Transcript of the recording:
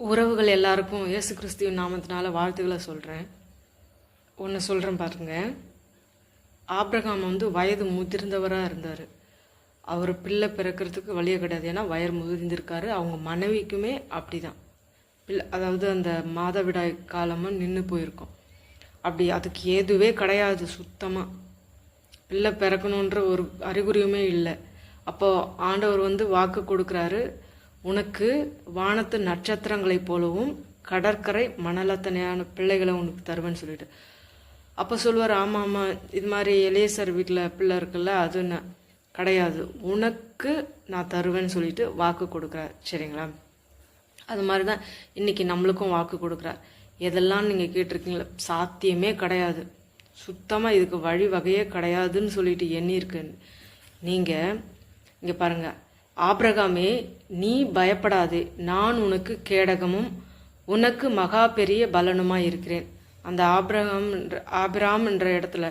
உறவுகள் எல்லாருக்கும் இயேசு கிறிஸ்துவின் நாமத்தினால வாழ்த்துக்களை சொல்கிறேன். ஒன்று சொல்கிறேன் பாருங்க. ஆபிரகாம் வயது முதிர்ந்தவராக இருந்தார். அவர் பிள்ளை பிறக்கிறதுக்கு வழியே கிடையாது. ஏன்னா வயது முதிர்ந்திருக்காரு. அவங்க மனைவிக்குமே அப்படி தான். அதாவது அந்த மாதவிடாய் காலமாக நின்று போயிருக்கோம். அப்படி அதுக்கு ஏதுவே கிடையாது. சுத்தமாக பிள்ளை பிறக்கணுன்ற ஒரு அறிகுறியுமே இல்லை. அப்போது ஆண்டவர் வாக்கு கொடுக்குறாரு, உனக்கு வானத்து நட்சத்திரங்களைப் போலவும் கடற்கரை மணலத்தனையான பிள்ளைகளை உனக்கு தருவேன்னு சொல்லிட்டு. அப்போ சொல்லுவார், ஆமாம் ஆமாம், இது மாதிரி எலேசர் வீட்டில் பிள்ளை இருக்குல்ல, அது கிடையாது, உனக்கு நான் தருவேன்னு சொல்லிட்டு வாக்கு கொடுக்குறார். சரிங்களா? அது மாதிரி தான் இன்றைக்கி நம்மளுக்கும் வாக்கு கொடுக்குறார். எதெல்லாம் நீங்கள் கேட்டிருக்கீங்களா, சாத்தியமே கிடையாது, சுத்தமாக இதுக்கு வழி வகையே கிடையாதுன்னு சொல்லிட்டு எண்ணியிருக்கு. நீங்கள் இங்கே பாருங்கள், ஆபிரகாமே நீ பயப்படாதே, நான் உனக்கு கேடகமும் உனக்கு மகா பெரிய பலனுமாய் இருக்கிறேன். அந்த ஆபிரகாம் என்ற இடத்துல